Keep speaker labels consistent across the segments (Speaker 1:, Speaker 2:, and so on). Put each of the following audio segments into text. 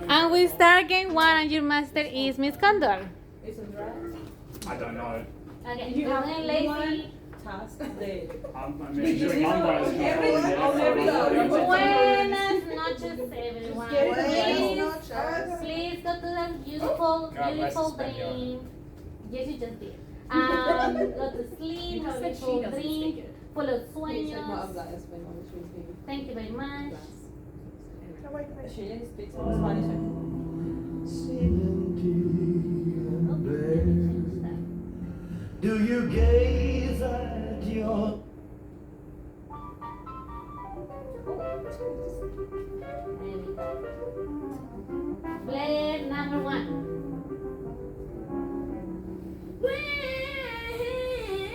Speaker 1: And we start game one, and your master is Miss Condor.
Speaker 2: I don't know.
Speaker 1: Okay,
Speaker 3: You have
Speaker 1: lazy.
Speaker 3: one task a day.
Speaker 2: I'm doing umpires.
Speaker 1: Buenas noches, everyone.
Speaker 3: Buenas
Speaker 1: Please go to the beautiful, beautiful dream. Yes, you just did. Go to sleep, have a beautiful dream, full of sueños. Thank you very much.
Speaker 3: She speaks Spanish.
Speaker 4: Do you gaze at your
Speaker 1: Player number one.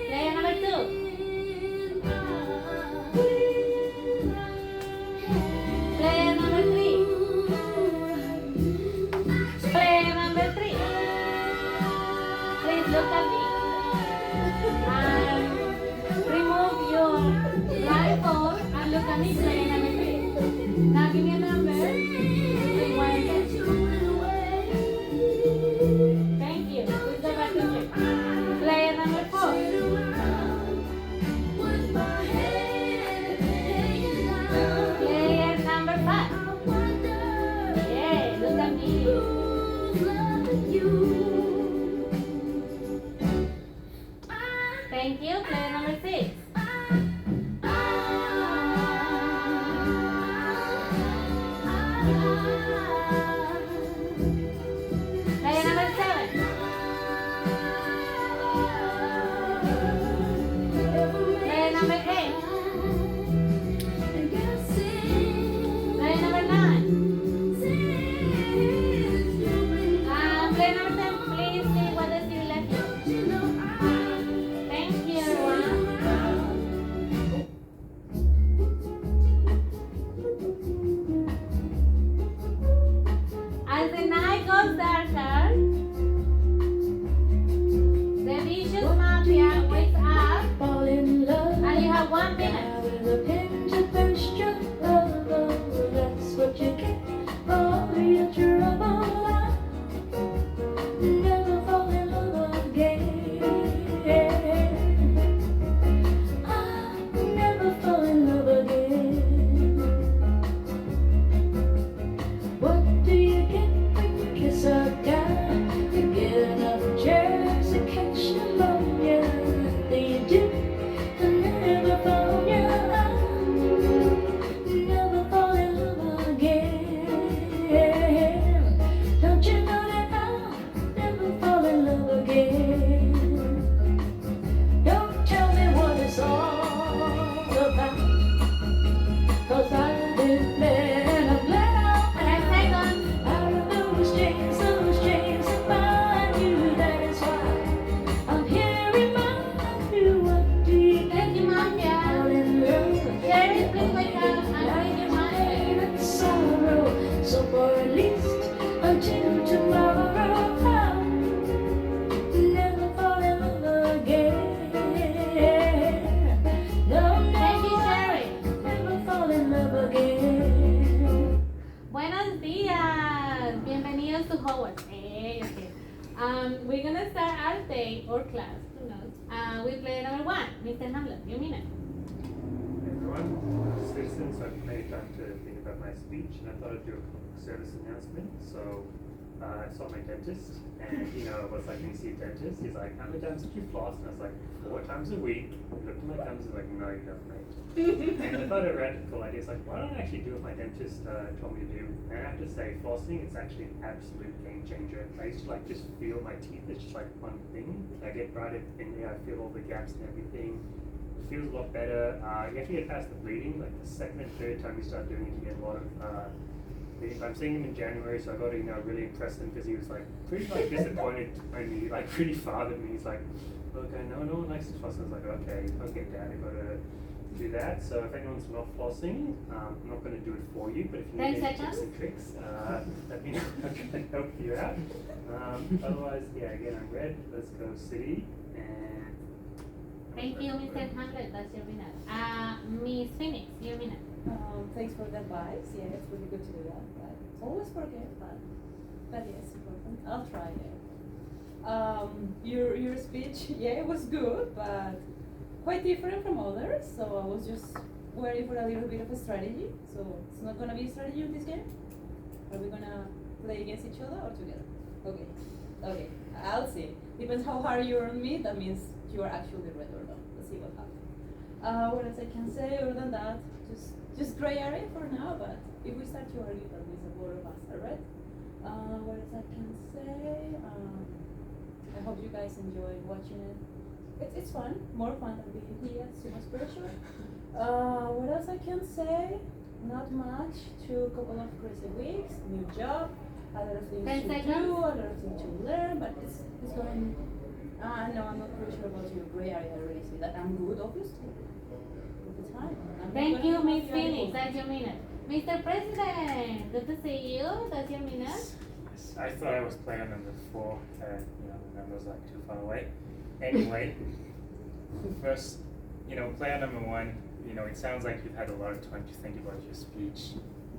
Speaker 1: Player number two. Player number three. Player number three. Please look at me. And remove your blindfold and look at me. Player number three. Now give me a number. Thank you. Please go back to check. Player number four. Player number five. Yeah, look at me. Thank you. Player number six. Player number seven. Player number eight. Player number nine. Player number 10, please see what is your left here. Thank you, everyone. As the night goes darker, the vicious mafia wakes up, and you have 1 minute.
Speaker 5: That's what you get for your trouble. Never fall in love again. I'll never fall in love again. What do you get when you kiss a guy? You get enough jerks to catch pneumonia. Then you do the never fall in love. Never fall in love again. Don't you know that I'll never fall in love again? Don't tell me what it's all about, 'cause I've been there and I've let out out of those chains to find you. That is why I'm here reminding you. What do you get?
Speaker 1: Thank you, mafia.
Speaker 5: Fall in love.
Speaker 1: Jerry, please wake up and bring your money.
Speaker 5: And sorrow, so for at least until tomorrow, I'll never fall in love again. No,
Speaker 1: Thank you,
Speaker 5: no,
Speaker 1: Jerry.
Speaker 5: never fall in love again.
Speaker 1: Buenos días. Bienvenidos to Howard. Hey, okay. We're gonna start our day or class, who knows, with player number one, Mr. Hamlet. You mean it?
Speaker 2: Everyone, citizens, I've made time to think about my speech, and I thought I'd do a public service announcement. So I saw my dentist, and I was like, when you see a dentist, he's like, how many times did you floss? And I was like, 4 times a week. He looked at my gums and was like, no, you don't, mate. And I thought a radical idea is like, why don't I actually do what my dentist told me to do? And I have to say, flossing, it's actually an absolute game changer. I used to just feel my teeth, it's just like one thing. I get right in there, I feel all the gaps and everything. It feels a lot better. You have to get past the bleeding, like the second and third time you start doing it, you get a lot of I'm seeing him in January, so I got to really impress him, because he was pretty disappointed when he pretty fathered me. He's like, okay, no one likes to floss. I was like, okay, Dad, I got to do that. So if anyone's not flossing, I'm not going to do it for you, but if you need any tips and tricks, let me know. I'm going to help you out. Otherwise, again, I'm Red. Let's go City. And
Speaker 1: Thank you, Mr. Hamlet. That's your winner. Miss Phoenix, your winner.
Speaker 3: Thanks for the advice. Yeah, it's really good to do that. But always forget, but yes, important. I'll try it. Your speech, yeah, it was good, but quite different from others. So I was just worried for a little bit of a strategy. So it's not gonna be a strategy in this game. Are we gonna play against each other or together? Okay. Okay. I'll see. Depends how hard you're on me. That means you are actually red or not. Let's see what happens. What else I can say other than that? Just gray area for now. But if we start to argue, that means a lot of us are red. What else I can say? I hope you guys enjoy watching it. It's fun, more fun than being here. It's too much pressure. What else I can say? Not much. A couple of crazy weeks, new job, a lot of things
Speaker 1: 10
Speaker 3: to
Speaker 1: seconds.
Speaker 3: do, a lot of things to learn, but it's going. No, I'm not pretty sure about your gray area. I already say that I'm good, obviously. All the time. I'm
Speaker 1: Thank
Speaker 3: not
Speaker 1: you,
Speaker 3: gonna
Speaker 1: Miss
Speaker 3: have
Speaker 1: Phoenix.
Speaker 3: any-
Speaker 1: That's your minute. Mr. President, good to see you. That's your minute.
Speaker 2: I thought I was player number 4, the number's like too far away. Anyway, first, player number 1, it sounds like you've had a lot of time to think about your speech.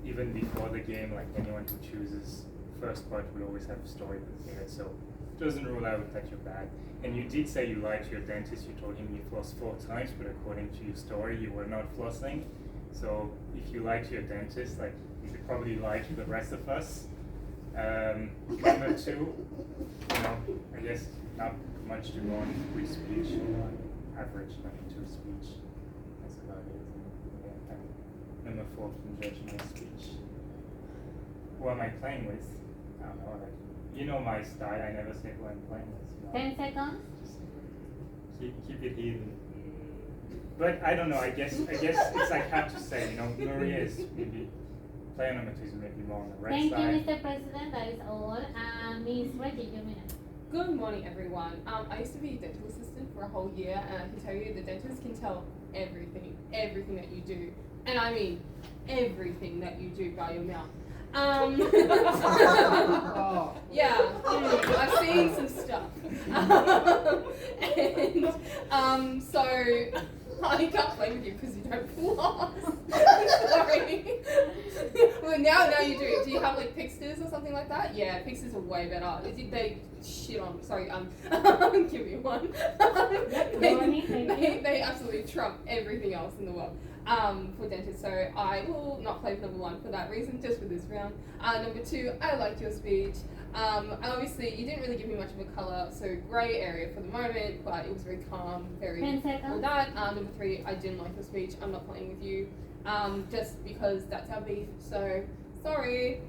Speaker 2: Even before the game, like anyone who chooses first part would always have a story prepared, so it doesn't rule out that you're bad. And you did say you lied to your dentist, you told him you flossed 4 times, but according to your story, you were not flossing. So if you lied to your dentist, like, you should probably lie to the rest of us. Number 2, I guess not much to go on with speech, average number 2 speech. That's about it. Yeah, number 4 can judge my speech. Who am I playing with? I don't know, my style, I never say who I'm playing with.
Speaker 1: 10 seconds.
Speaker 2: Just keep it hidden. But I don't know, I guess it's like hard to say, Maria is maybe, player number 2 is maybe more on the red
Speaker 1: Thank
Speaker 2: side.
Speaker 1: you, Mr. President. That is all. And Miss Reggie, your minute.
Speaker 6: Good morning, everyone. I used to be a dental assistant for a whole year, and I can tell you the dentist can tell everything that you do, and I mean everything that you do by your mouth. Yeah, I've seen some stuff, and so I can't play with you because you don't floss. Sorry. Well, now you do. Do you have like Pixters or something like that? Yeah, Pixters are way better. They shit on. Sorry, give me one. They absolutely trump everything else in the world. For dentists, so I will not play with number 1 for that reason, just for this round. Number 2, I liked your speech. Obviously, you didn't really give me much of a colour, so grey area for the moment, but it was very calm, very
Speaker 1: 10 seconds.
Speaker 6: all that. Number 3, I didn't like your speech. I'm not playing with you, just because that's our beef. So sorry.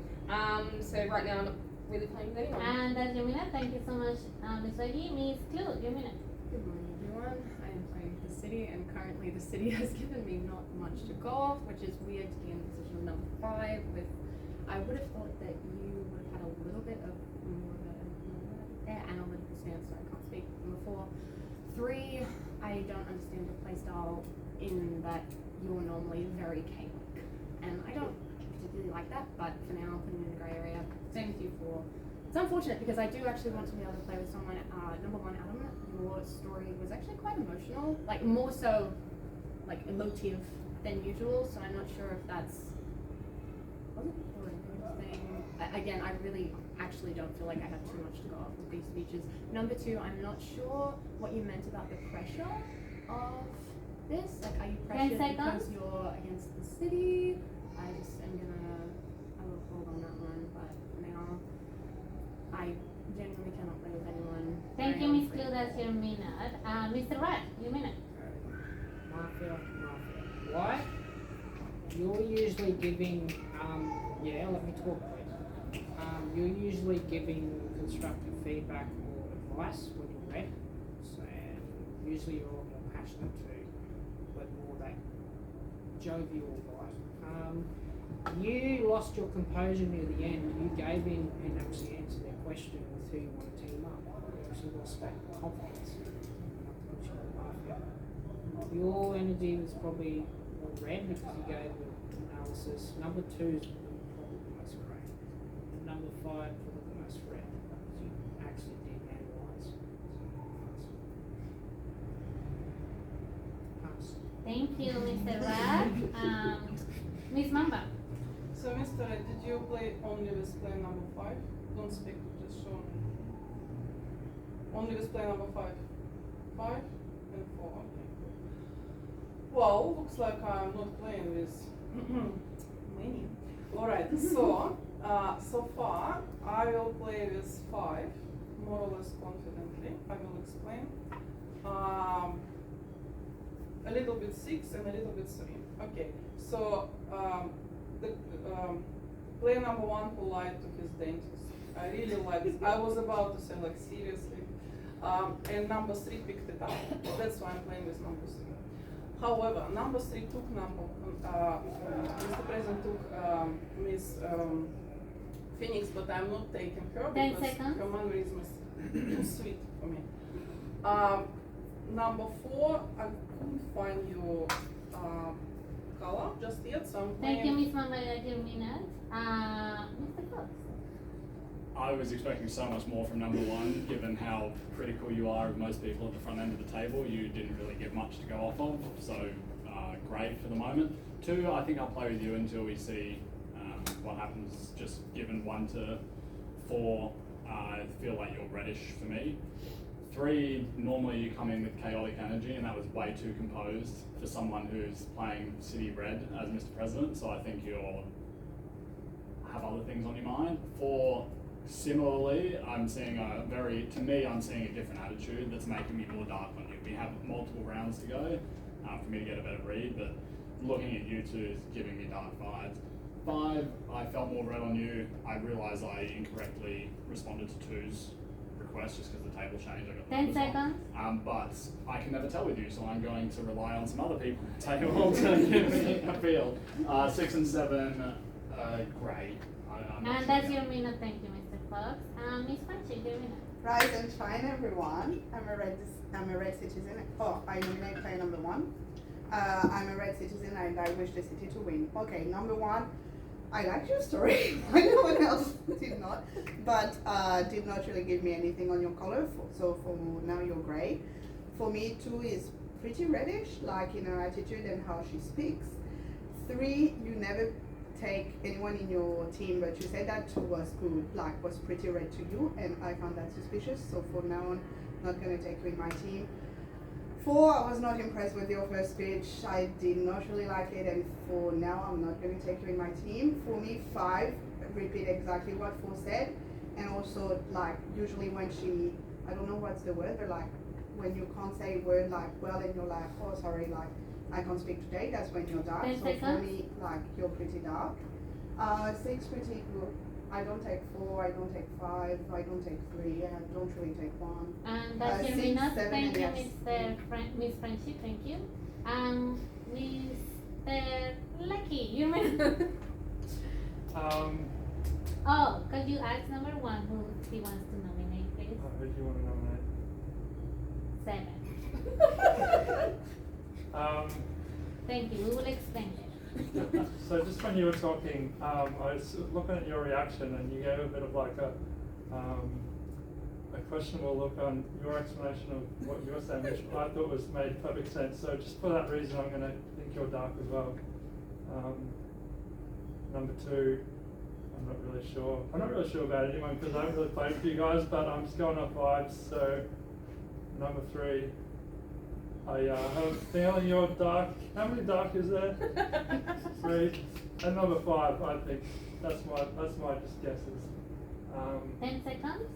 Speaker 6: So right now I'm not really playing with anyone.
Speaker 1: And that's your minute. Thank you so much, Miss Reggie. Miss Clue, your minute.
Speaker 7: Good morning, everyone. I am playing the city, and currently the city has given me not much to go off, which is weird to be in position of number 5. I would have thought that you would have had a little bit of more of an analytical stance, so I can't speak. Number 4, 3, I don't understand your playstyle in that you're normally very chaotic, and I don't particularly like that. But for now, I'm putting in the grey area. Same with you 4. It's unfortunate because I do actually want to be able to play with someone. Number 1, Adam, your story was actually quite emotional, like more so like emotive than usual, so I'm not sure if that's positive or a negative thing. Again, I really actually don't feel like I have too much to go off with these speeches. Number 2, I'm not sure what you meant about the pressure of this. Like, are you
Speaker 1: 10
Speaker 7: pressured
Speaker 1: seconds.
Speaker 7: because you're against the city? I just am gonna, I will hold on that one, but for now, I genuinely cannot play with anyone.
Speaker 1: Thank
Speaker 7: very
Speaker 1: you, Miss
Speaker 7: honestly.
Speaker 1: Clue. That's your minute. Mr. Rat, your minute.
Speaker 8: Mafia. Why? You're usually giving, let me talk, please. You're usually giving constructive feedback or advice when you're red. So, usually you're a lot more passionate too, but more that jovial vibe. You lost your composure near the end. You gave in and actually answered their question with who you want to team up. You actually lost that confidence. Your energy was probably more red because you gave the analysis. Number 2 is probably the most grey. Number 5 probably the most red because you actually did analyse. Pass.
Speaker 1: Thank you, Mr. Rat. Miss Mamba.
Speaker 9: So, Mr. Red, did you play only with player number 5? Don't speak, just show me. Only with player number 5. 5 and 4, okay. Well, looks like I'm not playing with many. Alright, so, so far, I will play with 5, more or less confidently. I will explain. A little bit 6 and a little bit 3. Okay, so, the player number 1 who lied to his dentist. I really liked it. I was about to say, like, seriously. And number 3 picked it up. That's why I'm playing with number 3. However, number 3 took Mr. President took Miss Phoenix, but I'm not taking her
Speaker 1: 10
Speaker 9: because
Speaker 1: seconds.
Speaker 9: her mannerism is too sweet for me. Number 4, I couldn't find your color just yet, so I'm playing.
Speaker 1: Thank you, Miss Mamba, I give minute. Mr. Fox.
Speaker 10: I was expecting so much more from number 1, given how critical you are of most people at the front end of the table. You didn't really get much to go off of, so great for the moment. 2, I think I'll play with you until we see what happens, just given 1 to 4, I feel like you're reddish for me. 3, normally you come in with chaotic energy, and that was way too composed for someone who's playing City Red as Mr. President, so I think you'll have other things on your mind. 4, similarly, I'm seeing I'm seeing a different attitude that's making me more dark on you. We have multiple rounds to go for me to get a better read, but looking at you 2 is giving me dark vibes. 5, I felt more red on you. I realised I incorrectly responded to 2's request just because the table changed. I got the
Speaker 1: 10
Speaker 10: numbers
Speaker 1: seconds.
Speaker 10: wrong. But I can never tell with you, so I'm going to rely on some other people at the table to give me a feel. 6 and 7, great. I'm not
Speaker 1: And
Speaker 10: sure
Speaker 1: that's
Speaker 10: yet.
Speaker 1: your minute, thank you, Mr. Fox. Miss Panchi, your minute.
Speaker 11: Rise and shine, everyone. I'm a red citizen. Oh, I nominate player number 1. I'm a red citizen and I wish the city to win. Okay, number 1. I like your story. No one else did not, but did not really give me anything on your color. So for now, you're gray. For me, 2 is pretty reddish, like in her attitude and how she speaks. 3, you never take anyone in your team, but you said that 2 was good, like was pretty red to you, and I found that suspicious. So from now on, not gonna take you in my team. 4, I was not impressed with your first speech. I did not really like it, and for now, I'm not going to take you in my team. For me, 5, repeat exactly what 4 said, and also like usually when she, I don't know what's the word, but like when you can't say a word like well, and you're like, oh sorry, like I can't speak today. That's when you're dark.
Speaker 1: 10
Speaker 11: So for
Speaker 1: seconds.
Speaker 11: me, like you're pretty dark. 6, pretty good. I don't take 4, I don't take 5, I don't take 3, and I don't really take 1.
Speaker 1: And that's your
Speaker 11: 6,
Speaker 1: minute.
Speaker 11: 7,
Speaker 1: Thank you,
Speaker 11: yes.
Speaker 1: Miss Friendship. Thank you. Mr. Lucky, your minute. Oh, could you ask number 1 who he wants to nominate, please?
Speaker 2: Who do you want to nominate?
Speaker 1: 7. Thank you. We will explain it.
Speaker 2: So just when you were talking, I was looking at your reaction, and you gave a bit of like a questionable look on your explanation of what you were saying, which I thought made perfect sense. So just for that reason, I'm going to think you're dark as well. Number 2, I'm not really sure. I'm not really sure about anyone because I haven't really played with you guys, but I'm just going off vibes. So number 3. I have a feeling you're dark. How many dark is there? 3. And number 5, I think. That's my just guesses.
Speaker 1: 10 seconds.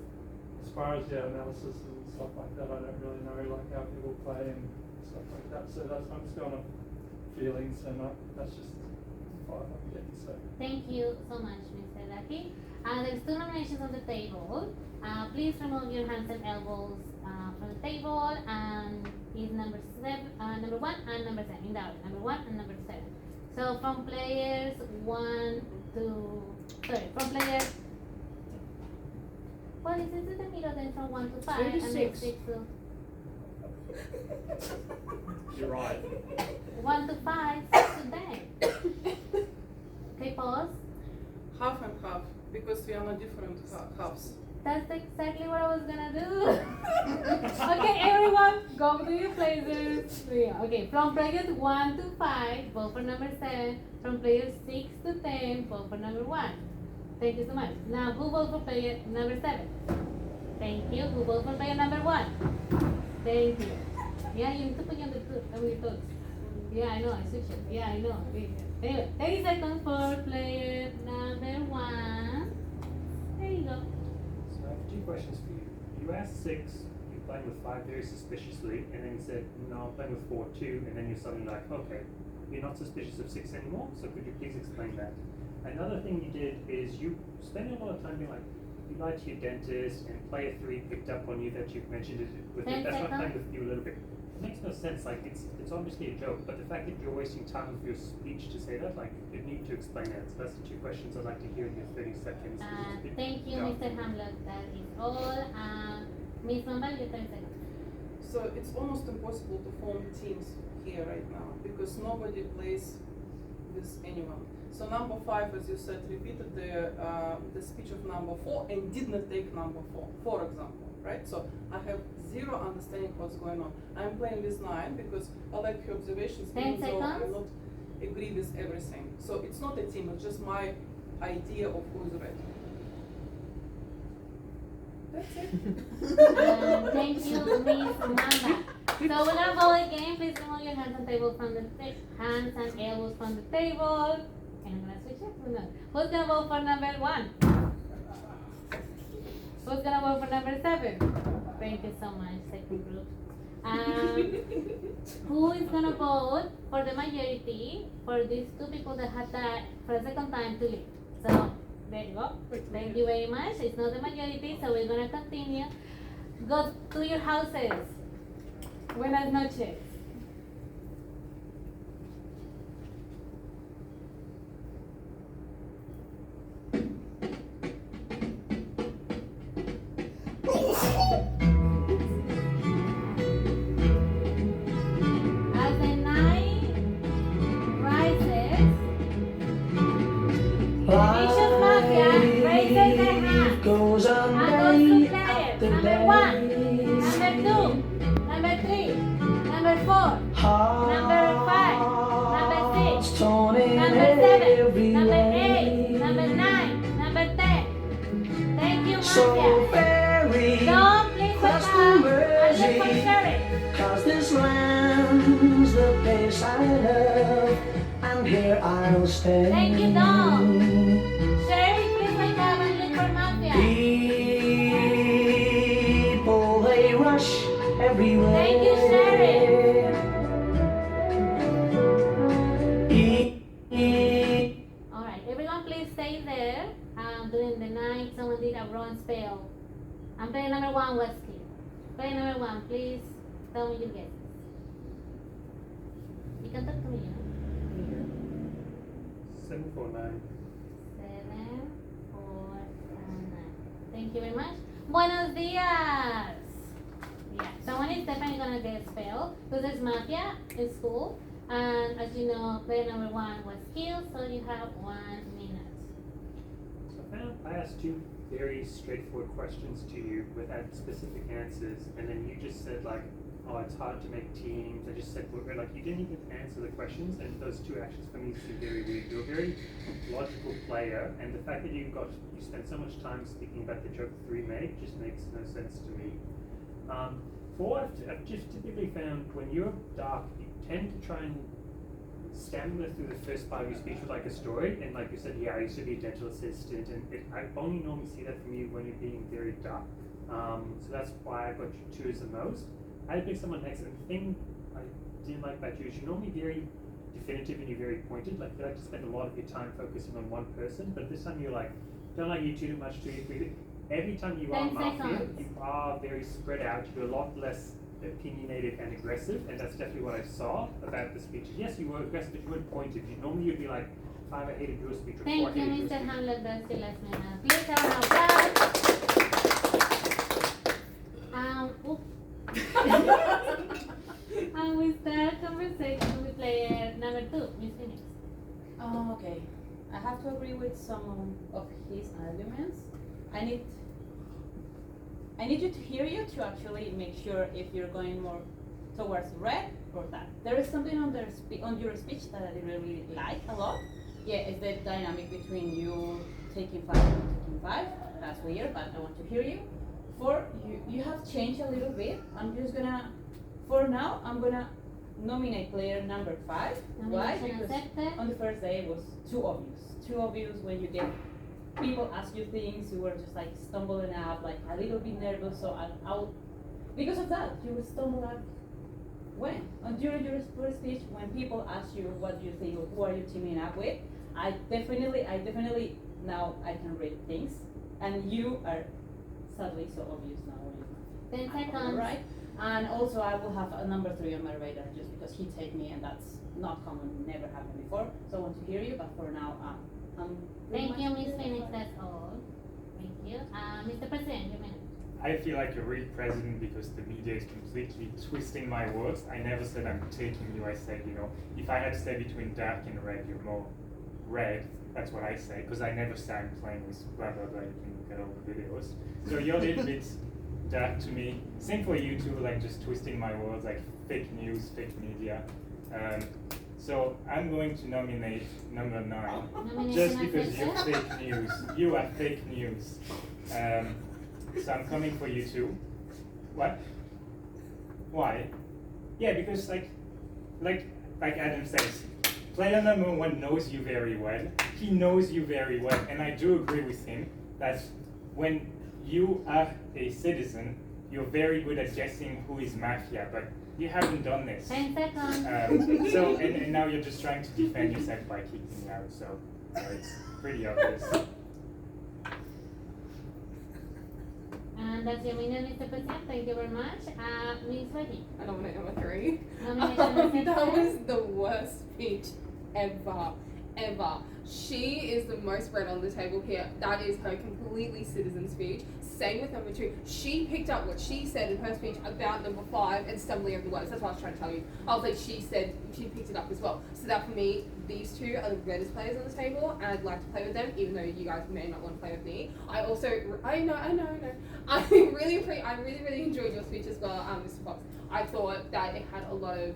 Speaker 2: As far as analysis and stuff like that, I don't really know like how people play and stuff like that. So I'm just going off feelings, and that's just 5 I'm getting. So
Speaker 1: Thank you so much, Mr. Lucky. There's 2 nominations on the table. Please remove your hands and elbows from the table, and is number 1 and number 7 in the order. Number 1 and number 7. So from players 1 to from players. Well, this is the middle then from 1 to 5 and then
Speaker 8: 36.
Speaker 1: 6 to
Speaker 10: You're right.
Speaker 1: 1 to 5, 6 to 10. Okay, pause.
Speaker 9: Half and half, because we are not different halves.
Speaker 1: That's exactly what I was gonna do. Okay, everyone, go to your places. Yeah, okay, from bracket 1 to 5, vote for number 7. From player 6 to 10, vote for number 1. Thank you so much. Now, who votes for player number 7? Thank you. Who votes for player number 1? Thank you. Yeah, you need to put on your thoughts. Yeah, I know, I switched it. Yeah, I know. Anyway, 30 seconds for player number 1. There you go.
Speaker 2: So I have 2 questions for you. You asked 6, you're playing with 5 very suspiciously, and then you said, no, I'm playing with 4 too, and then you're suddenly like, okay, you're not suspicious of 6 anymore, so could you please explain that? Another thing you did is you spent a lot of time being like, you lied to your dentist, and player 3 picked up on you that you've mentioned it with it. That's not playing with you a little bit. It makes no sense, like it's obviously a joke, but the fact that you're wasting time with your speech to say that, like, you need to explain that. So that's the 2 questions I'd like to hear in your 30 seconds.
Speaker 1: Thank you, Mr. Hamlet. That is all. Miss Mamba, your 30 seconds.
Speaker 9: So it's almost impossible to form teams here right now because nobody plays with anyone. So number 5, as you said, repeated the speech of number 4 and did not take number 4, for example, right? So I have zero understanding what's going on. I'm playing with 9 because I like her observations,
Speaker 1: 10
Speaker 9: even though I
Speaker 1: seconds.
Speaker 9: not agree with everything. So it's not a team, it's just my idea of who's right. That's it.
Speaker 1: Thank you, Miss Mamba. So we're gonna vote again. Please remove your hands and table from the hands and elbows from the table. And I'm gonna switch it. Who's gonna vote for number 1? Who's gonna vote for number 7? Thank you so much, second group. Who is gonna vote for the majority for these 2 people that had that for a second time to leave? So there you go. Thank you very much. It's not the majority, so we're gonna continue. Go to your houses. Buenas noches. As the night rises, Vicious Mafia raises their hand
Speaker 4: goes on
Speaker 1: and goes to
Speaker 4: day
Speaker 1: players.
Speaker 4: after
Speaker 1: Number 1, number 2, number 3, number 4, number 5, number 6, number 7, number 8, number 9, number 10. Thank you,
Speaker 4: So
Speaker 1: Mafia.
Speaker 4: very
Speaker 1: Don't please wake up and look for Sherry.
Speaker 4: cause this land's the place I love, and here I'll stay.
Speaker 1: Thank you, Dom. Sherry, please wake up and look for Mafia.
Speaker 4: People, they rush everywhere.
Speaker 1: Thank you, Sherry. Alright, everyone please stay there. During the night, someone did a wrong spell. And player number 1 was killed. Player number 1, please tell me your guesses. You can talk to me, you know?
Speaker 2: 749.
Speaker 1: 7, 4, and 9. Thank you very much. Buenos dias! Yeah, someone is definitely gonna get spelled because there's Mafia in school. And as you know, player number 1 was killed, so you have 1 minute.
Speaker 2: So I asked 2 very straightforward questions to you without specific answers, and then you just said like, oh, it's hard to make teams. I just said, like, you didn't even answer the questions, and those 2 actions for me seem very weird. You're a very logical player, and the fact that you spent so much time speaking about the joke 3 made just makes no sense to me. 4, I've just typically found when you're dark, you tend to try and stammer through the first part of your speech with like a story, and like you said, yeah, I used to be a dental assistant, and I only normally see that from you when you're being very dark. So that's why I got you 2 as the most. I had to pick someone next, and the thing I didn't like about you is you're normally very definitive and you're very pointed. Like you like to spend a lot of your time focusing on one person, but this time you're like, don't like you too much, every time you are
Speaker 1: 10
Speaker 2: Mafia,
Speaker 1: seconds.
Speaker 2: you are very spread out, you're a lot less opinionated and aggressive, and that's definitely what I saw about the speeches. Yes, you were aggressive, but you weren't pointed. Normally you'd be like, 5, I hated your speech, or 4, I
Speaker 1: Thank you,
Speaker 2: hated your
Speaker 1: Mr.
Speaker 2: speech.
Speaker 1: Hamlet. That's your last minute. Please have an applause. And we start conversation with player number 2, Miss Phoenix.
Speaker 3: Oh, okay. I have to agree with some of his arguments. I need you to hear you to actually make sure if you're going more towards red or that. There is something on your speech that I really like a lot. yeah, it's the dynamic between you taking 5 and taking 5. That's weird, but I want to hear you. 4, you have changed a little bit. I'm just gonna, for now, I'm gonna nominate player number 5. Why?
Speaker 1: Nomination
Speaker 3: Because
Speaker 1: accepted.
Speaker 3: on the first day it was too obvious. Too obvious when you get people ask you things, you were just like stumbling up, like a little bit nervous. So I'll because of that, you will stumble up. When? During your first speech, when people ask you what you think or who are you teaming up with, I definitely now I can read things, and you are sadly so obvious now when you
Speaker 1: 10 seconds.
Speaker 3: right? And also I will have a number 3 on my radar just because he take me, and that's not common, never happened before. So I want to hear you, but for now, pretty
Speaker 1: Thank you,
Speaker 3: much
Speaker 1: Miss
Speaker 3: clear.
Speaker 1: Phoenix. That's all. Thank you. Mr. President, you may.
Speaker 2: I feel like a real president because the media is completely twisting my words. I never said I'm taking you. I said, you know, if I had to say between dark and red, you're more red. That's what I say, because I never say I'm playing with blah blah blah. You can look at all the videos. So you're a little bit dark to me. Same for you too, like just twisting my words, like fake news, fake media. So I'm going to nominate number 9, just because you're fake news. You are fake news. So I'm coming for you too. What? Why? Yeah, because like Adam says, player number 1 knows you very well. He knows you very well, and I do agree with him that when you are a citizen, you're very good at guessing who is mafia, but you haven't done this.
Speaker 1: 10 seconds.
Speaker 2: So and now you're just trying to defend yourself by kicking me out. So it's pretty obvious.
Speaker 1: And that's your minute, Mr. President. Thank you very much. Ms. Betty.
Speaker 6: I nominate number 3.
Speaker 1: Nomination accepted.
Speaker 6: That was the worst speech ever. She is the most red on the table here. That is her completely citizen speech. Same with number 2. She picked up what she said in her speech about number 5 and stumbling over the words. That's what I was trying to tell you. I was like, she picked it up as well. So that for me, these 2 are the reddest players on the table, and I'd like to play with them, even though you guys may not want to play with me. I know. I really enjoyed your speech as well, Mr. Fox. I thought that it had a lot of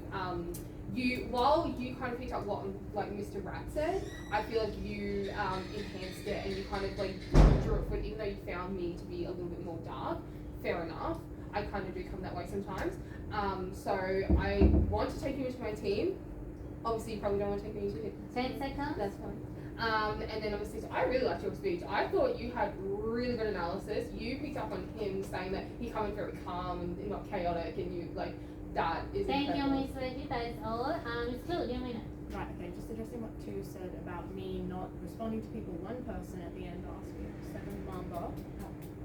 Speaker 6: while you kind of picked up what like Mr. Rat said, I feel like you enhanced it, and you kind of like drew it for it, even though you found me to be a little bit more dark. Fair enough. I kind of do come that way sometimes. So I want to take you into my team. Obviously, you probably don't want to take me into your team.
Speaker 1: 10 seconds.
Speaker 6: That's fine. And then obviously, so I really liked your speech. I thought you had really good analysis. You picked up on him saying that he coming very calm and not chaotic, and you like that is
Speaker 1: Thank you,
Speaker 6: incredible.
Speaker 1: Ms. Betty. That is all. Ms. Clue, your minute.
Speaker 7: Right, okay, just addressing what Tu said about me not responding to people. One person at the end asked me to send a number,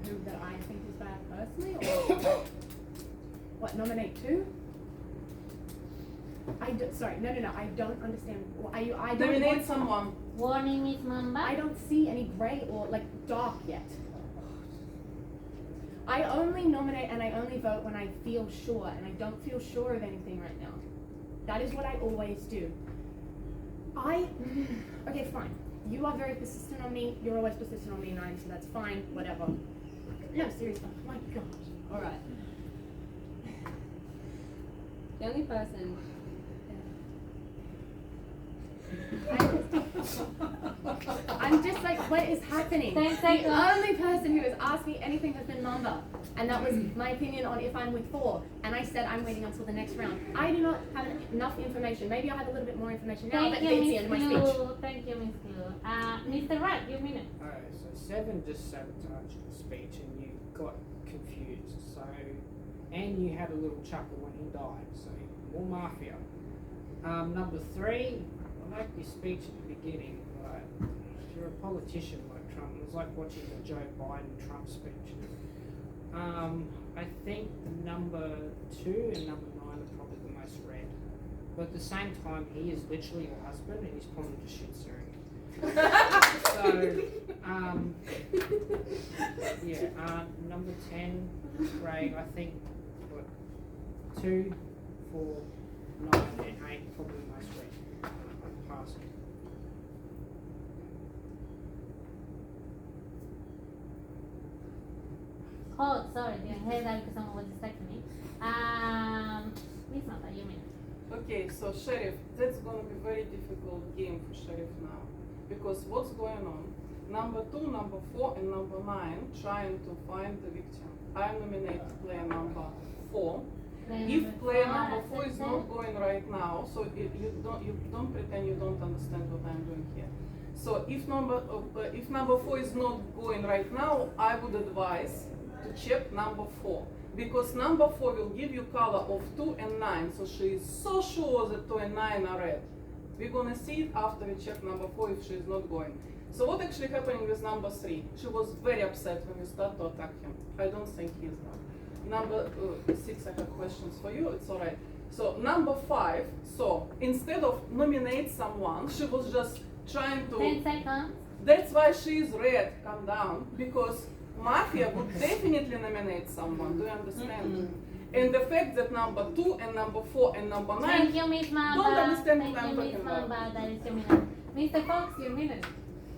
Speaker 7: who that I think is bad personally, or what, nominate 2? Sorry, no, I don't understand. I don't
Speaker 9: Nominate
Speaker 7: want
Speaker 9: someone.
Speaker 1: Warning, Ms. Mamba.
Speaker 7: I don't see any grey or like dark yet. I only nominate and I only vote when I feel sure, and I don't feel sure of anything right now. That is what I always do. Okay, fine. You are very persistent on me. You're always persistent on me, 9, so that's fine. Whatever. No, seriously. Oh my gosh.
Speaker 6: All right. The only person.
Speaker 7: I'm just like, what is happening?
Speaker 1: 10 seconds.
Speaker 7: The only person who has asked me anything has been Mamba, and that was my opinion on if I'm with 4. And I said I'm waiting until the next round. I do not have enough information. Maybe I'll have a little bit more information now,
Speaker 1: Thank
Speaker 7: but
Speaker 1: you,
Speaker 7: it's the end of my
Speaker 1: Ms.
Speaker 7: speech.
Speaker 1: Clue. Thank you, Ms. Clue. Mr. Rat, your minute.
Speaker 8: Alright, so 7 just sabotaged the speech and you got confused. So, and you had a little chuckle when he died. So, more mafia. Number 3, I like your speech at the beginning, but if you're a politician like Trump, it was like watching the Joe Biden-Trump speech. I think number 2 and number 9 are probably the most red. But at the same time, he is literally your husband and he's probably just shit stirring you. So, number 10, Craig, I think, 2, 4, 9 and 8 probably the most red. I'm passing.
Speaker 1: Oh, sorry, didn't hear that because someone was distracting me. Ms. Mamba, your minute.
Speaker 9: Okay, so Sheriff, that's gonna be very difficult game for Sheriff now. because what's going on? Number 2, number 4, and number 9 trying to find the victim. I nominate player number 4. If player number 4 is not going right now, so you don't pretend you don't understand what I'm doing here. So if number 4 is not going right now, I would advise to check number 4, because number 4 will give you color of 2 and 9. So she is so sure that 2 and 9 are red. We're gonna see it after we check number 4 if she is not going. So what actually happening with number 3? She was very upset when you start to attack him. I don't think he is now. Number 6, I have questions for you. It's alright. So number 5. So instead of nominate someone, she was just trying to.
Speaker 1: 10 seconds.
Speaker 9: That's why she is red. Calm down, because Mafia would definitely nominate someone. Do you understand? And the fact that number 2 and number 4 and number 9
Speaker 1: Thank you, Miss Mamba.
Speaker 9: don't understand
Speaker 1: Thank
Speaker 9: what I'm
Speaker 1: you, Miss
Speaker 9: talking about.
Speaker 1: Mamba. That is your minute. Mr. Fox, your minute.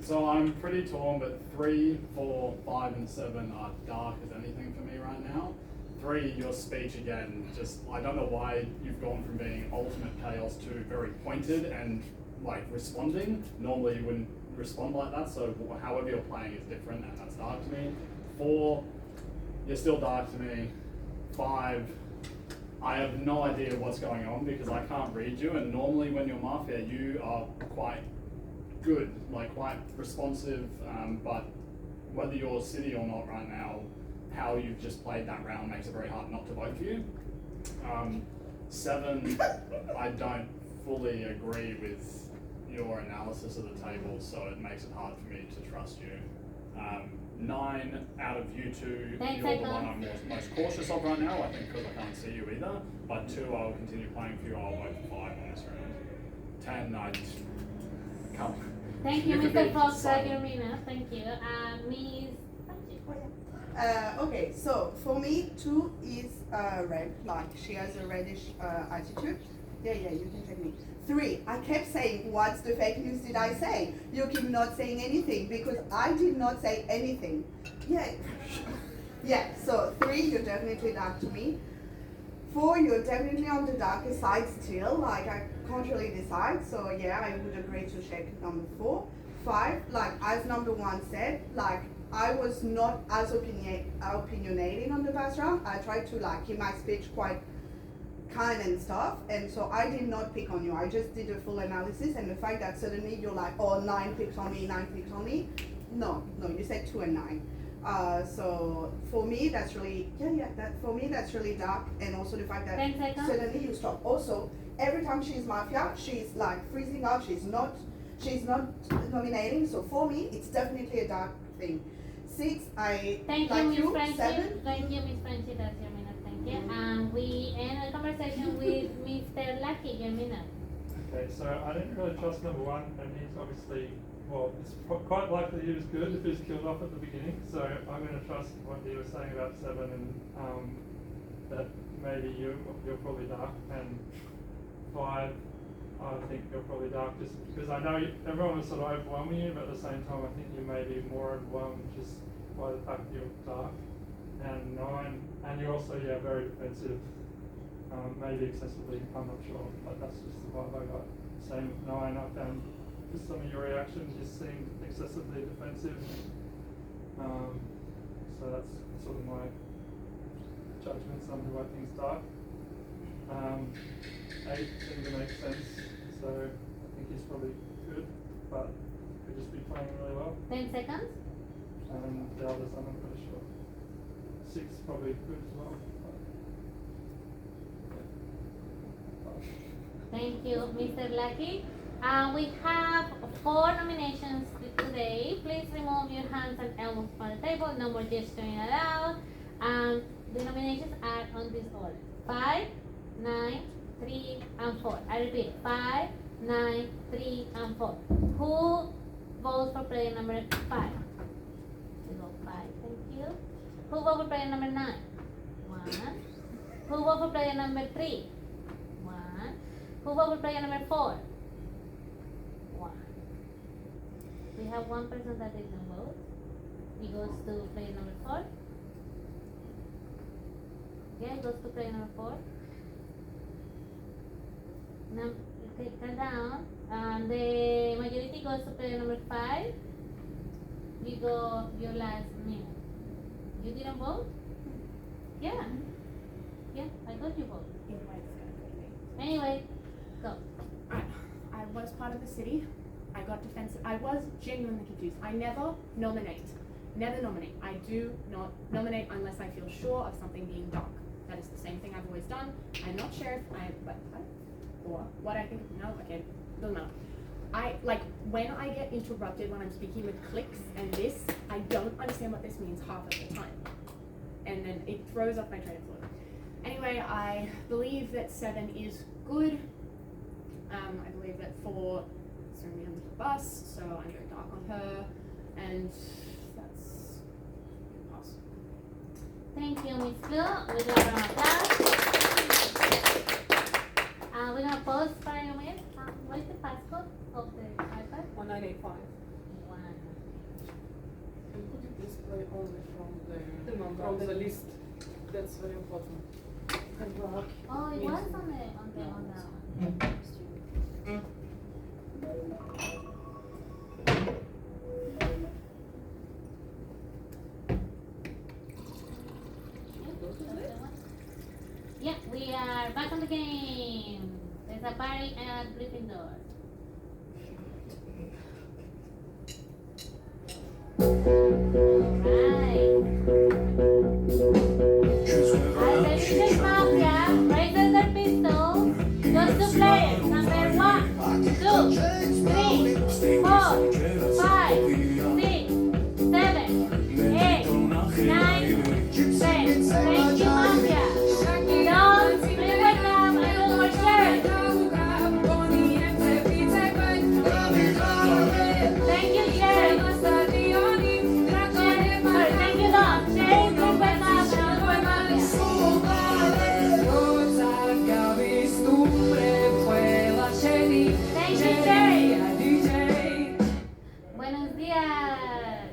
Speaker 10: So I'm pretty torn, but 3, 4, 5, and 7 are dark as anything for me right now. 3, your speech again, just, I don't know why you've gone from being ultimate chaos to very pointed and like responding. Normally you wouldn't respond like that, so however you're playing is different, and that's dark to me. 4, you're still dark to me. 5, I have no idea what's going on because I can't read you, and normally when you're Mafia you are quite good, like quite responsive, but whether you're City or not right now, how you've just played that round makes it very hard not to vote for you. 7, I don't fully agree with your analysis of the table, so it makes it hard for me to trust you. 9, out of you 2, you're the one I'm most cautious of right now, I think, because I can't see you either. But 2, I'll continue playing for you, I'll vote for 5 on this round. 10, I just can't.
Speaker 1: Thank you,
Speaker 10: could
Speaker 1: Mr.
Speaker 10: be
Speaker 1: Fox,
Speaker 10: silent.
Speaker 1: your minute. Thank you. Miss.
Speaker 11: Okay, so for me, 2 is red, like she has a reddish attitude. Yeah, you can take me. 3, I kept saying, what's the fake news did I say? You keep not saying anything because I did not say anything. Yeah, so 3, you're definitely dark to me. 4, you're definitely on the darker side still, like I can't really decide, so yeah, I would agree to check number 4. 5, like as number 1 said, like I was not as opinionating on the past round. I tried to like keep my speech quite kind and stuff, and so I did not pick on you. I just did a full analysis, and the fact that suddenly you're like, oh, 9 picks on me, 9 picks on me. No, you said 2 and 9. So for me, that's really, for me, that's really dark, and also the fact that
Speaker 1: 10 seconds.
Speaker 11: suddenly you stop. Also, every time she's Mafia, she's like freezing up, she's not nominating, so for me, it's definitely a dark thing. 6, I
Speaker 1: Thank
Speaker 11: like
Speaker 1: you, Miss
Speaker 11: you.
Speaker 1: Francie.
Speaker 11: 7,
Speaker 1: Thank you, Miss Francie. That's your minute. Thank you. And we end the conversation with Mr. Lucky. Your minute.
Speaker 12: Okay, so I didn't really trust number 1, and he's obviously, well, it's quite likely he was good if he was killed off at the beginning, so I'm going to trust what he was saying about 7 and that maybe you're probably dark, and 5, I think you're probably dark just because I know everyone was sort of overwhelming you, but at the same time I think you may be more overwhelmed just by the fact that you're dark. And 9, and you're also, very defensive, maybe excessively, I'm not sure, but that's just the vibe I got. Same with 9, I found just some of your reactions just seemed excessively defensive. So that's sort of my judgments on why things dark. 8 seemed to make sense, so I think he's probably good, but could just be playing really well.
Speaker 1: 10 seconds.
Speaker 12: And the others I'm not really sure. 6 probably good as well. But,
Speaker 1: Thank you, Mr. Lucky. We have 4 nominations today. Please remove your hands and elbows from the table. No more gesturing allowed. The nominations are on this order: 5, 9, 3, and 4. I repeat: 5, 9, 3, and 4. Who votes for player number 5? We go 5. Thank you. Who votes for player number 9? 1. Who votes for player number 3? 1. Who votes for player number 4? 1. We have one person that didn't vote. He goes to player number 4. Yeah, it goes to player number 4. Okay, calm down. And the majority goes to player number 5. You go your last minute. You didn't vote? Yeah. Yeah, I thought you voted. Anyway, go.
Speaker 7: I was part of the city. I got defensive. I was genuinely confused. I never nominate. Never nominate. I do not nominate unless I feel sure of something being dark. That is the same thing I've always done. I'm not sheriff. Or what I think. No, okay, doesn't matter. When I get interrupted when I'm speaking with clicks and this, I don't understand what this means half of the time. And then it throws off my train of thought. Anyway, I believe that 7 is good. I believe that 4 is throwing me under the bus, so I'm going dark on her. And that's a pass.
Speaker 1: Thank you, Miss Blue. We do a round of applause. We're gonna pause for a minute. What is the passcode of the iPad?
Speaker 9: 1985. And could you please play only from the list? That's very important.
Speaker 1: Oh, it was on the one. Yeah, we are back on the game. There's a party at Gryffindor. Alright. Mafia raises their pistol. Goes to players. Number 1, 2, 3, 4, 5, 6, 7, 8, 9, 10. Thank you, Mafia. Don't split with them until we're sharing. Thank you, Sheriff. Thank you, Dog. Sheriff, split with them until we're Mafia. Thank you, Sheriff. Buenos dias.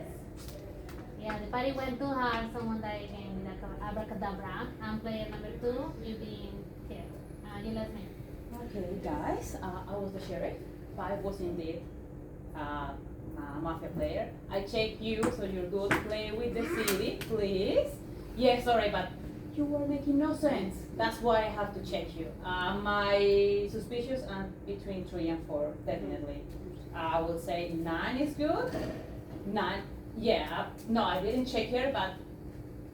Speaker 1: Yeah, the party went too hard. Someone died again with abracadabra. And player number 2, you being here. You last name.
Speaker 3: Okay, guys, I was the sheriff. 5 was indeed a mafia player. I check you, so you're good. Play with the city, please. Yeah, sorry, but you were making no sense. That's why I have to check you. My suspicious and between 3 and 4, definitely. I will say 9 is good. 9, yeah. No, I didn't check her, but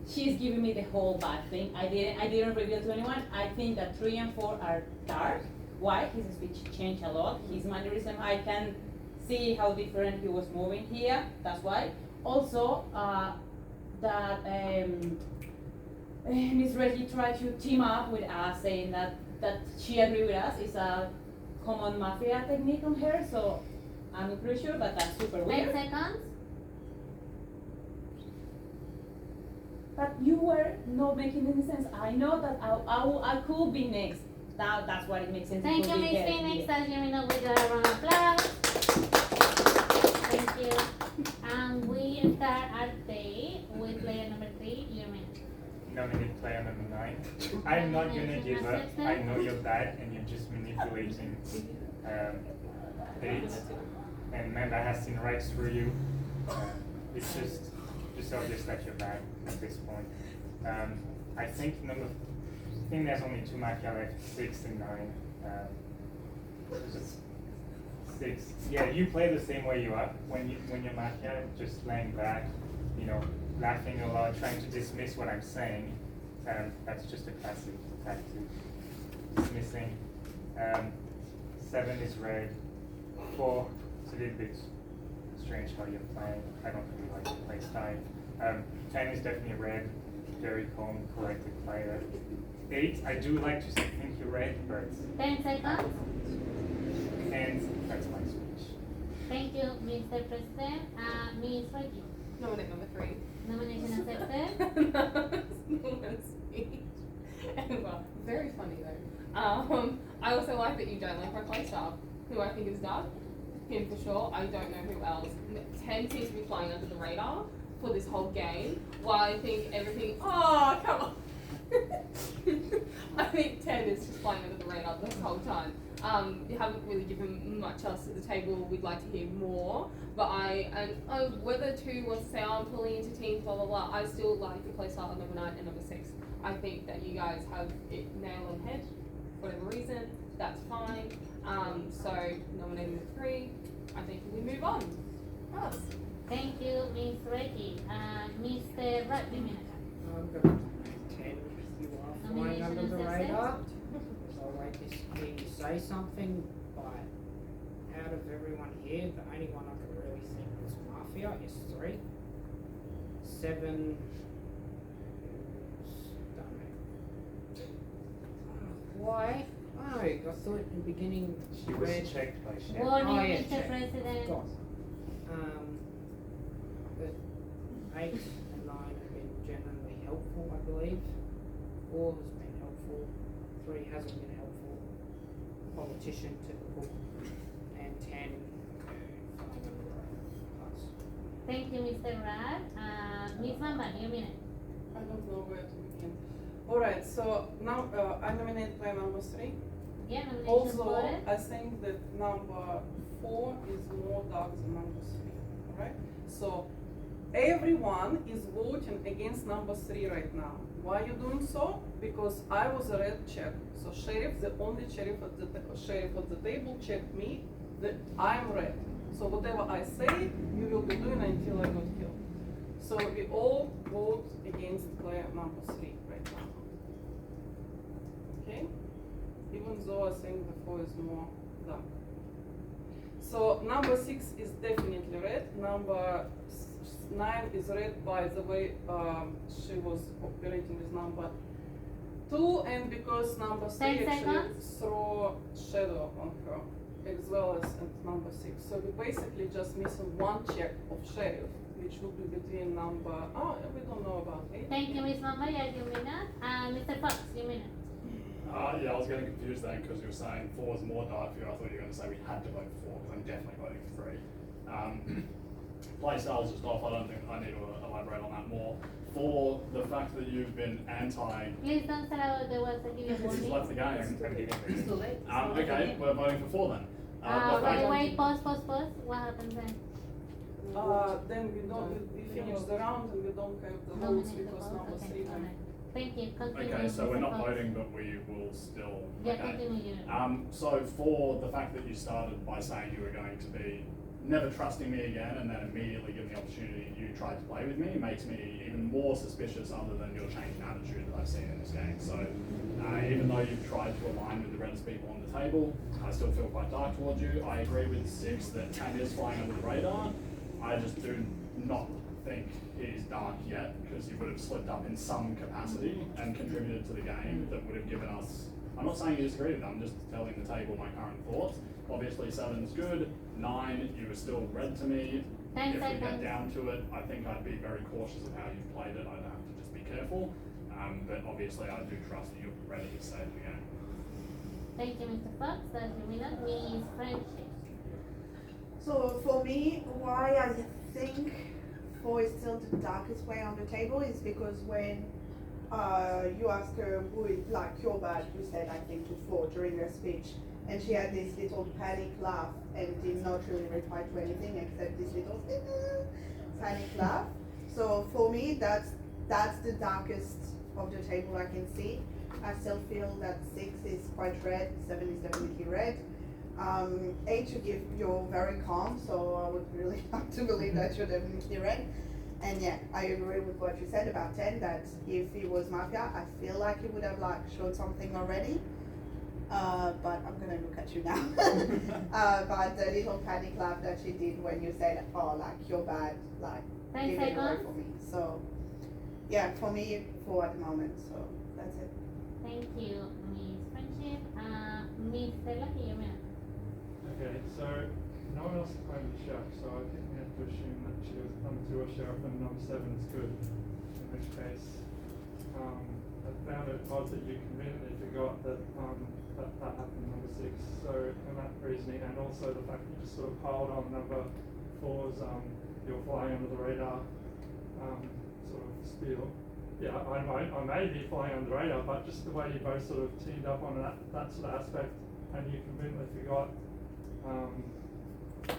Speaker 3: she's giving me the whole bad thing. I didn't reveal to anyone. I think that 3 and 4 are dark. Why? His speech changed a lot. His mannerism, I can see how different he was moving here. That's why. Also, that Miss Reggie tried to team up with us, saying that she agreed with us. It's a common mafia technique on her. So I'm pretty sure that that's super
Speaker 1: 10
Speaker 3: weird.
Speaker 1: seconds.
Speaker 3: But you were not making any sense. I know that I could be next. Now that's what it makes sense.
Speaker 1: Thank
Speaker 3: to
Speaker 1: you,
Speaker 3: be
Speaker 1: Miss
Speaker 3: here.
Speaker 1: Phoenix. As you know, we got a round of applause. Thank you. And we start our day with player number 3, your man.
Speaker 2: Nominate player number 9. I'm not gonna give up. I know you're bad and you're just manipulating dates. And Amanda has seen right through you. It's just obvious that you're bad at this point. I think there's only 2 mafia left, 6 and 9. Just 6. Yeah, you play the same way you are when you're mafia, just laying back, laughing a lot, trying to dismiss what I'm saying. That's just a classic tactic. Dismissing. 7 is red. 4, it's a little bit strange how you're playing. I don't really like the play style. 10 is definitely red. Very calm, collected player. 8, I do like to think you're red, but
Speaker 1: 10 seconds.
Speaker 2: and that's my speech.
Speaker 1: Thank you, Mr. President. Miss Reggie.
Speaker 6: Nominate number 3.
Speaker 1: Nomination accepted.
Speaker 6: No speech. And well, very funny though. I also like that you don't like my play style, who I think is dark. Him for sure. I don't know who else. 10 seems to be flying under the radar for this whole game, while I think everything. Oh, come on. I think 10 is just flying under the radar this whole time. You haven't really given much else at the table. We'd like to hear more. But whether 2 wants to say, oh, I'm pulling into teams, blah, blah, blah, I still like the play style of number 9 and number 6. I think that you guys have it nail on head, for whatever reason, that's fine. So nominating the 3, I think we move on. Us.
Speaker 1: Thank you, Miss Reggie. Mr. Rudd, you minute.
Speaker 8: I'm going to nominate 10 because you are flying
Speaker 1: Nomination
Speaker 8: under the
Speaker 1: is
Speaker 8: radar. So I'll wait to hear you say something, but out of everyone here, the only one I could really think was Mafia is 3. 7 why? Oh, I thought in the beginning
Speaker 2: She was
Speaker 8: read.
Speaker 2: checked by Shannon.
Speaker 1: Warning,
Speaker 8: Oh, yeah,
Speaker 1: Mr.
Speaker 8: check.
Speaker 1: President.
Speaker 8: God. But 8 and 9 have been genuinely helpful, I believe. 4 has been helpful. 3 hasn't been helpful. Politician, typical. And 10, flying under the radar. Pass.
Speaker 1: Thank you, Mr. Rudd. Miss Mamba, you minute.
Speaker 9: I don't know where to begin. Alright, so now I nominate player number 3.
Speaker 1: Yeah, nomination
Speaker 9: Also,
Speaker 1: voted.
Speaker 9: I think that number 4 is more dark than number 3. Alright? So everyone is voting against number 3 right now. Why are you doing so? Because I was a red check. So sheriff, the only sheriff at the table checked me that I'm red. So whatever I say, you will be doing until I got killed. So we all vote against player number 3 right now. Okay? Even though I think the 4 is more dark. So number 6 is definitely red. Number 9 is red, by the way, she was operating with number 2, and because number 3
Speaker 1: 10
Speaker 9: actually
Speaker 1: seconds.
Speaker 9: throw shadow on her, as well as at number 6. So we basically just missing 1 check of sheriff, which would be between number, we don't know about 8.
Speaker 1: Thank you, Miss Mamba. Yeah, you minute. Mr. Fox, you minute.
Speaker 10: Yeah, I was getting confused then because you were saying 4 is more dark for you. I thought you were going to say we had to vote for 4 because I'm definitely voting for 3. Play styles just off. I don't think I need to elaborate on that more. For the fact that you've been anti.
Speaker 1: Please don't say out the words that give you
Speaker 10: Because he's
Speaker 1: warning.
Speaker 10: left the game.
Speaker 11: It's too late.
Speaker 10: Okay, we're voting for 4 then.
Speaker 1: Wait, pause. What happens then?
Speaker 9: Then we finish the round and we don't have the votes
Speaker 1: Nominate the
Speaker 9: because
Speaker 1: vote.
Speaker 9: number
Speaker 1: Okay,
Speaker 9: 3
Speaker 1: alright. Thank you. Continue.
Speaker 10: Okay, so we're
Speaker 1: Mr.
Speaker 10: not
Speaker 1: Fox.
Speaker 10: voting, but we will still.
Speaker 1: Yeah,
Speaker 10: Okay.
Speaker 1: continue.
Speaker 10: So for the fact that you started by saying you were going to be never trusting me again, and then immediately given the opportunity you tried to play with me, makes me even more suspicious other than your change in attitude that I've seen in this game. So even though you've tried to align with the reddest people on the table, I still feel quite dark towards you. I agree with 6 that 10 is flying under the radar. I just do not think it is dark yet, because he would have slipped up in some capacity and contributed to the game that would have given us. I'm not saying you disagree with them, I'm just telling the table my current thoughts. Obviously 7's good, 9, you were still red to me.
Speaker 1: 10
Speaker 10: If we get
Speaker 1: seconds.
Speaker 10: down to it, I think I'd be very cautious of how you've played it, I'd have to just be careful. But obviously I do trust that you're ready to save the game.
Speaker 1: Thank you, Mr. Fox. That's your minute. Miss Friendship.
Speaker 11: So for me, why I think 4 is still the darkest way on the table is because when you ask her who is like you're bad, you said I think to 4 during her speech, and she had this little panic laugh and did not really reply to anything except this little panic laugh. So for me, that's the darkest of the table I can see. I still feel that 6 is quite red, 7 is definitely red. 8 you give, you're very calm, so I would really have to believe that you're definitely red. And yeah, I agree with what you said about 10, that if he was Mafia, I feel like he would have like showed something already. But I'm gonna look at you now. But the little panic laugh that she did when you said, oh, like, you're bad, like,
Speaker 1: 10
Speaker 11: give it away
Speaker 1: seconds.
Speaker 11: for me. So, yeah, for me, 4 at the moment, so that's it.
Speaker 1: Thank you, Miss Friendship. Mr. Lucky, your minute.
Speaker 12: Okay, so no one else claimed the sheriff, so I think we have to assume that she was number 2 a sheriff and number 7 is good. In which case, I found it odd that you conveniently forgot that that happened in number 6. So in that reasoning, and also the fact that you just sort of piled on number 4's you're flying under the radar sort of spiel. yeah, I may be flying under the radar, but just the way you both sort of teamed up on that sort of aspect, and you completely forgot. I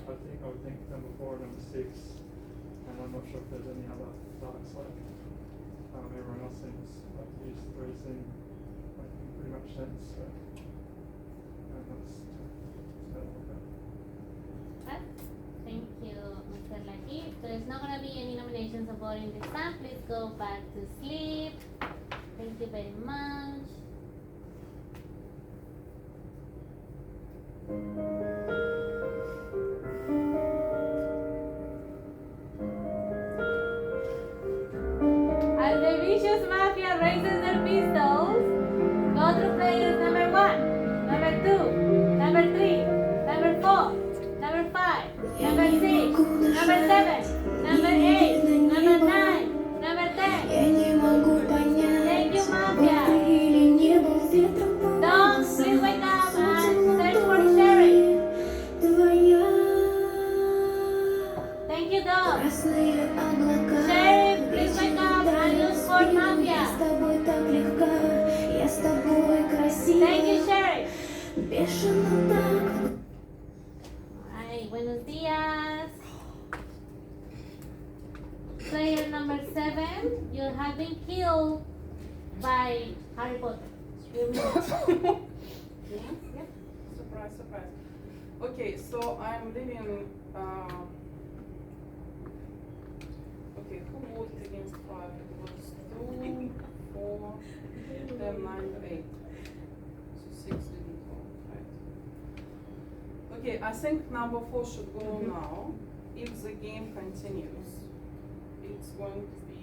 Speaker 12: would think number 4 and number 6, and I'm not sure if there's any other darks like everyone else seems like to use 3 seem making pretty much sense. So that's about that.
Speaker 1: Okay. Thank you, Mr. Lucky. If there's not gonna be any nominations or voting this time, please go back to sleep. Thank you very much. As the vicious mafia raises their pistols, go through players number 1, number 2, number 3, number 4, number 5, number 6, number 7, number 8, number 9, number 10. Thank you, mafia. Don't please wake up and search for Sherry. Thank you, Dog. Sherry, please wake up and look for mafia. Thank you, Sherry. Alright, buenos dias. Player number 7, you have been killed by Harry Potter.
Speaker 9: Surprise, surprise. Okay, so I'm leaving. Okay, who voted against 5? It was 2, 4, then 9, 8. So 6 didn't vote, right? Okay, I think number 4 should go now. If the game continues, it's going to be.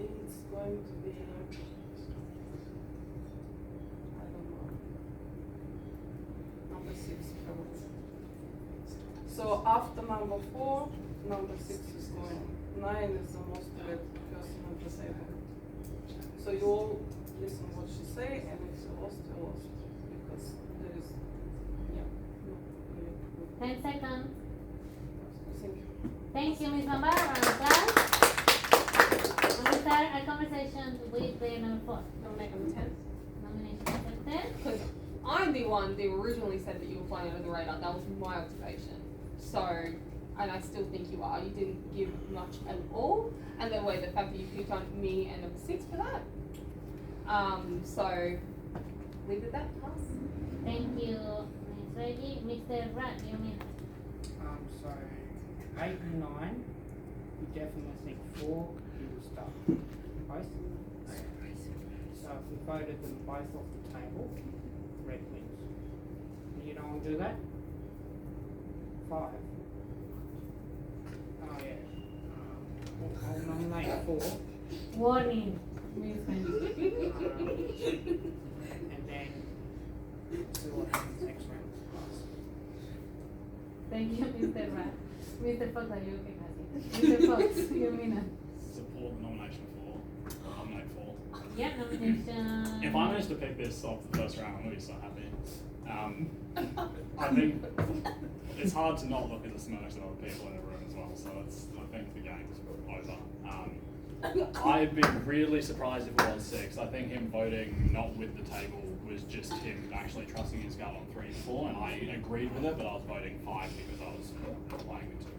Speaker 9: It's going to be. I don't know. Number 6 probably. So after number 4, number 6 is going. 9 is the most red person at the table. So you all listen what she say, and if you lost, you lost. Because there is, yeah, no,
Speaker 1: 10 seconds.
Speaker 9: thank you.
Speaker 1: Thank you, Ms. Mamba. Round of applause. And we start our conversation with player number 4.
Speaker 6: Nominate number 10.
Speaker 1: Nomination accepted.
Speaker 6: Because I'm the one that originally said that you were flying under the radar. That was my observation. So, and I still think you are. You didn't give much at all. And the way the fact that you picked on me and number 6 for that. So, leave it at that. Pass.
Speaker 1: Thank you, Ms. Reggie. Mr. Rat, you mean?
Speaker 8: So 8 and 9, you definitely think 4, you will start both. So if we voted them both off the table, red wins. You don't want to do that? 5. Oh yeah. I'll nominate 4.
Speaker 1: Warning.
Speaker 8: And then see what happens next round.
Speaker 1: Thank you, Mr. Rat. Mr. Fox, are you okay, Kathy? Mr. Fox, you mean it?
Speaker 10: Support the nomination for, nominate 4.
Speaker 1: Yeah, nomination.
Speaker 10: If I manage to pick this off the first round, I'm going to be so happy. I think it's hard to not look at the smirks of other people in the room as well, so I think the game's over. I've been really surprised if it was 6. I think him voting not with the table was just him actually trusting his gut on 3 and 4, and I agreed with it, but I was voting 5 because I was playing with 2.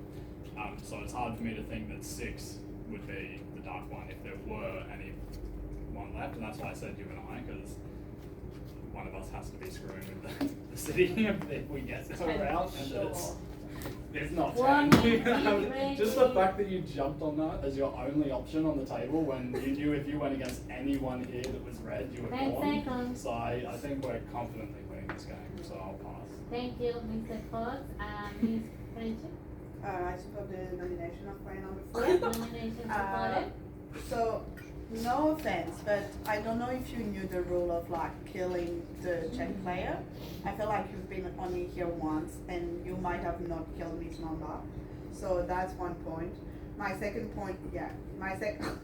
Speaker 10: So it's hard for me to think that 6 would be the dark one if there were any one left, and that's why I said you and I, because one of us has to be screwing with the city if we get to a route, and it's not 10. Just the fact that you jumped on that as your only option on the table when you knew if you went against anyone here that was red, you were
Speaker 1: 10
Speaker 10: gone.
Speaker 1: seconds.
Speaker 10: So I think we're confidently winning this game, so I'll pass.
Speaker 1: Thank you, Mr. Fox. Ms. Friendship?
Speaker 11: I support the nomination of player number 4.
Speaker 1: Nomination supported.
Speaker 11: So, no offense, but I don't know if you knew the rule of like killing the check player. I feel like you've been only here once and you might have not killed Miss Mamba. So that's one point. My second point,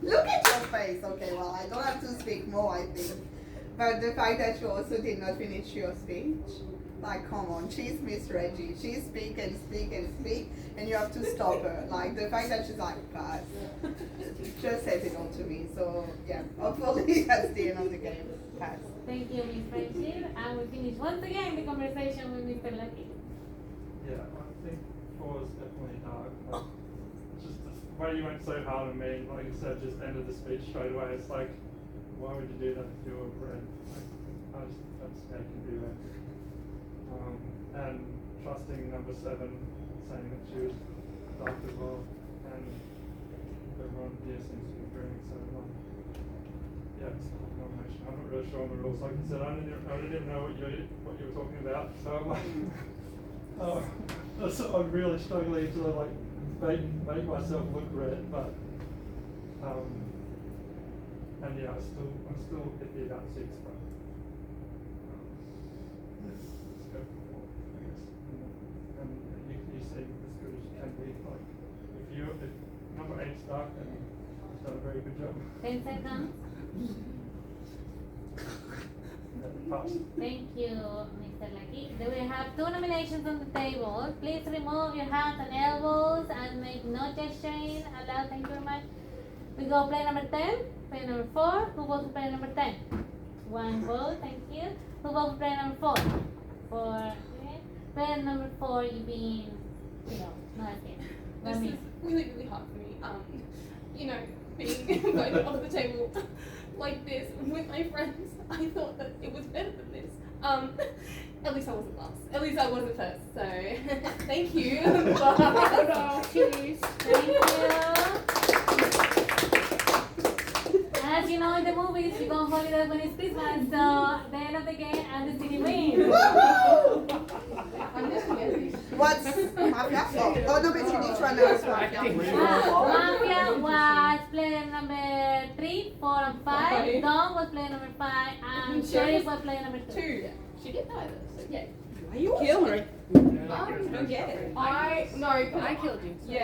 Speaker 11: look at your face. Okay, well, I don't have to speak more, I think. But the fact that you also did not finish your speech. Like, come on, she's Miss Reggie. She speak and speak and speak, and you have to stop her. Like, the fact that she's like, pass, just says it all to me. So, yeah, hopefully that's the end of the game. Pass.
Speaker 1: Thank you, Miss Friendship. And we finish once again the conversation with Mr. Lucky.
Speaker 12: Yeah, I think 4 is definitely hard. Like, just the way you went so hard on me, like you said, just ended the speech straight away. It's like, why would you do that if you were red? Like, I just, that's how you can do that. And trusting number 7, saying that she was dark as well, and everyone here seems to be agreeing. So, yeah, it's a nomination. I'm not really sure on the rules. Like I said, I didn't even know what you were talking about. So I'm like, I'm really struggling to like make myself look red, but and yeah, I'm still iffy about 6, but let's go for 4, I guess. And you seem as good as you can be. Like if number 8's dark, then you've done a very good job.
Speaker 1: 10 seconds.
Speaker 12: Pass.
Speaker 1: Thank you, Mr. Lucky. Then we have 2 nominations on the table. Please remove your hands and elbows and make no gesturing allowed. Thank you very much. We go player number 10, player number 4. Who votes for player number 10? 1 vote, thank you. Who votes for player number 4? 4. Okay. Player number 4, you being, not again.
Speaker 6: This is really, really hard for me. Being voted off the table like this with my friends, I thought that it was better than this. At least I wasn't last. At least I wasn't first. So, thank you.
Speaker 1: Cheers. Thank you. As you know in the movies, you go on holidays when it's Christmas, so the end of the game and the city wins.
Speaker 11: What's Mafia? Oh, no, but you need to announce Mafia.
Speaker 1: Mafia was player number 3, 4, and 5. Dawn was player number 5, and Sheriff was player number 2.
Speaker 6: She didn't either, so yeah.
Speaker 11: Why you kill her?
Speaker 6: I don't get it. I killed you. Yeah.